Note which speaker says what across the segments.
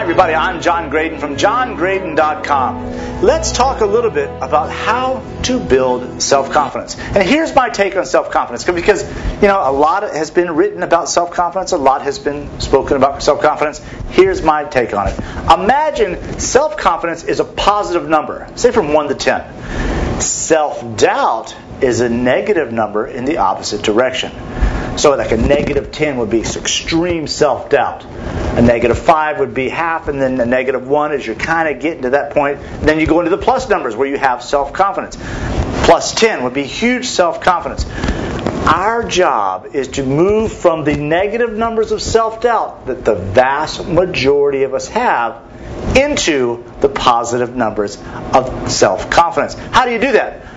Speaker 1: everybody. I'm John Graden from johngraden.com. Let's talk a little bit about how to build self-confidence. And here's my take on self-confidence, because a lot has been written about self-confidence, a lot has been spoken about self-confidence. Here's my take on it. Imagine self-confidence is a positive number, say from 1 to 10. Self-doubt is a negative number in the opposite direction. So like a negative 10 would be extreme self-doubt. A negative 5 would be half, and then a negative 1 is you're kind of getting to that point. Then you go into the plus numbers where you have self-confidence. Plus 10 would be huge self-confidence. Our job is to move from the negative numbers of self-doubt that the vast majority of us have into the positive numbers of self-confidence. How do you do that?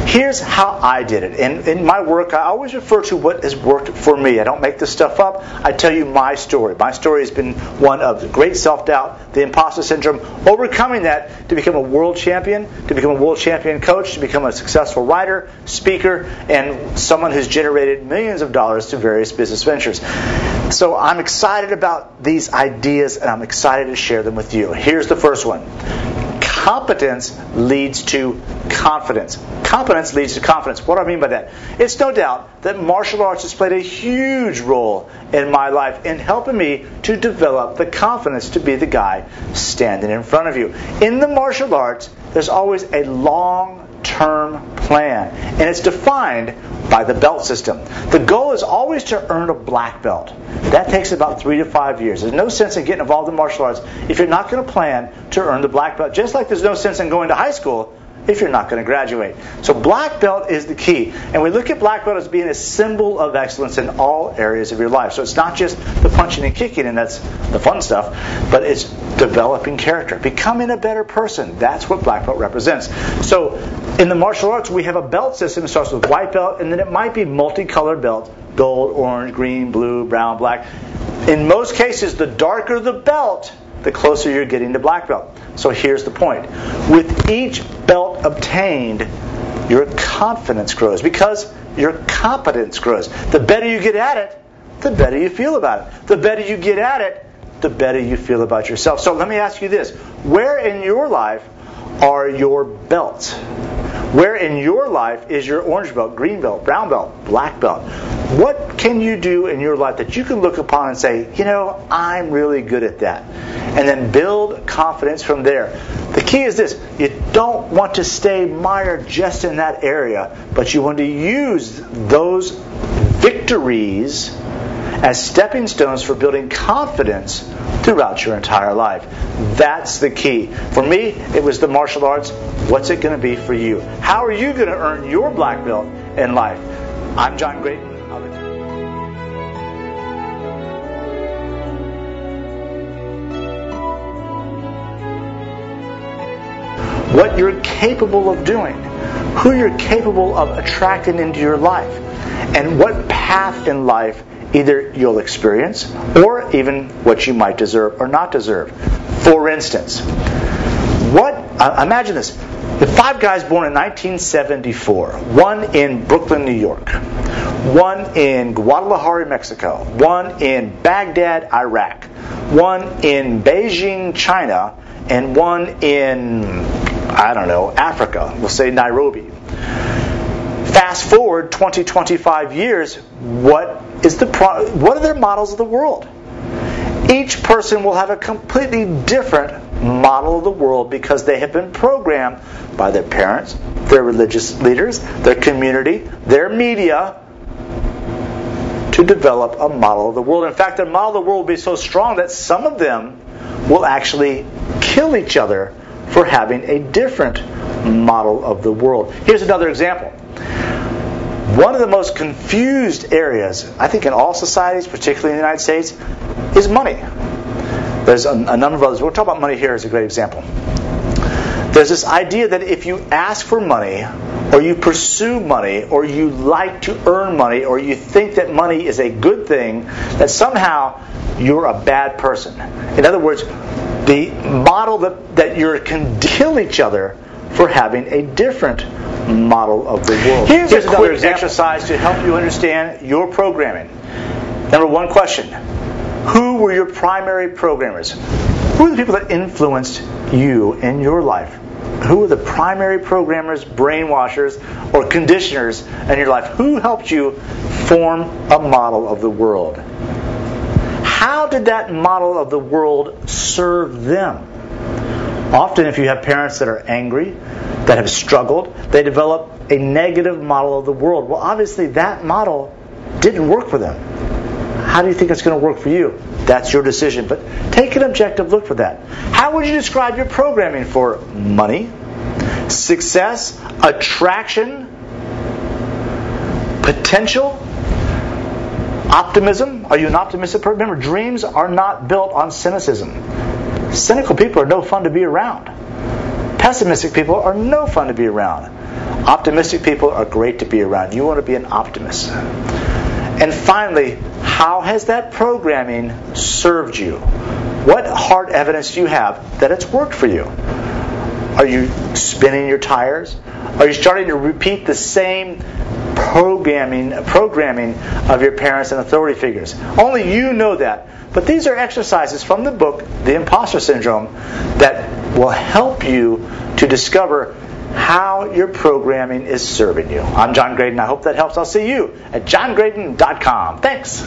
Speaker 1: Here's how I did it. In my work, I always refer to what has worked for me. I don't make this stuff up. I tell you my story. My story has been one of great self-doubt, the imposter syndrome, overcoming that to become a world champion, to become a world champion coach, to become a successful writer, speaker, and someone who's generated millions of dollars to various business ventures. So I'm excited about these ideas, and I'm excited to share them with you. Here's the first one. Competence leads to confidence. Competence leads to confidence. What do I mean by that? It's no doubt that martial arts has played a huge role in my life in helping me to develop the confidence to be the guy standing in front of you. In the martial arts, there's always a long-term plan, and it's defined by the belt system. The goal is always to earn a black belt. That takes about 3 to 5 years. There's no sense in getting involved in martial arts if you're not going to plan to earn the black belt. Just like there's no sense in going to high school if you're not going to graduate. So black belt is the key. And we look at black belt as being a symbol of excellence in all areas of your life. So it's not just the punching and kicking, and that's the fun stuff, but it's developing character, becoming a better person. That's what black belt represents. So in the martial arts, we have a belt system. It starts with white belt, and then it might be multicolored belt, gold, orange, green, blue, brown, black. In most cases, the darker the belt, the closer you're getting to black belt. So here's the point. With each belt obtained, your confidence grows because your competence grows. The better you get at it, the better you feel about it. The better you get at it, the better you feel about yourself. So let me ask you this. Where in your life are your belts? Where in your life is your orange belt, green belt, brown belt, black belt? What can you do in your life that you can look upon and say, I'm really good at that? And then build confidence from there. The key is this. You don't want to stay mired just in that area, but you want to use those victories as stepping stones for building confidence throughout your entire life. That's the key. For me, it was the martial arts. What's it going to be for you? How are you going to earn your black belt in life? I'm John Graden. What you're capable of doing, who you're capable of attracting into your life, and what path in life either you'll experience or even what you might deserve or not deserve. For instance, imagine this. The 5 guys born in 1974, one in Brooklyn, New York, one in Guadalajara, Mexico, one in Baghdad, Iraq, one in Beijing, China, and one in, Africa. We'll say Nairobi. Fast forward 20, 25 years, what are their models of the world? Each person will have a completely different model of the world because they have been programmed by their parents, their religious leaders, their community, their media to develop a model of the world. In fact, their model of the world will be so strong that some of them will actually kill each other for having a different model of the world. Here's another example. One of the most confused areas, I think, in all societies, particularly in the United States, is money. There's a number of others. We'll talk about money here as a great example. There's this idea that if you ask for money, or you pursue money, or you like to earn money, or you think that money is a good thing, that somehow you're a bad person. In other words, the model that you can kill each other for having a different model of the world. Here's a quick exercise to help you understand your programming. Number one question. Who were your primary programmers? Who are the people that influenced you in your life? Who are the primary programmers, brainwashers, or conditioners in your life? Who helped you form a model of the world? How did that model of the world serve them? Often if you have parents that are angry, that have struggled, they develop a negative model of the world. Well, obviously that model didn't work for them. How do you think it's going to work for you? That's your decision. But take an objective look for that. How would you describe your programming for money, success, attraction, potential, optimism? Are you an optimistic person? Remember, dreams are not built on cynicism. Cynical people are no fun to be around. Pessimistic people are no fun to be around. Optimistic people are great to be around. You want to be an optimist. And finally, how has that programming served you? What hard evidence do you have that it's worked for you? Are you spinning your tires? Are you starting to repeat the same programming of your parents and authority figures? Only you know that. But these are exercises from the book, The Impostor Syndrome, that will help you to discover how your programming is serving you. I'm John Graden. I hope that helps. I'll see you at johngraden.com. Thanks.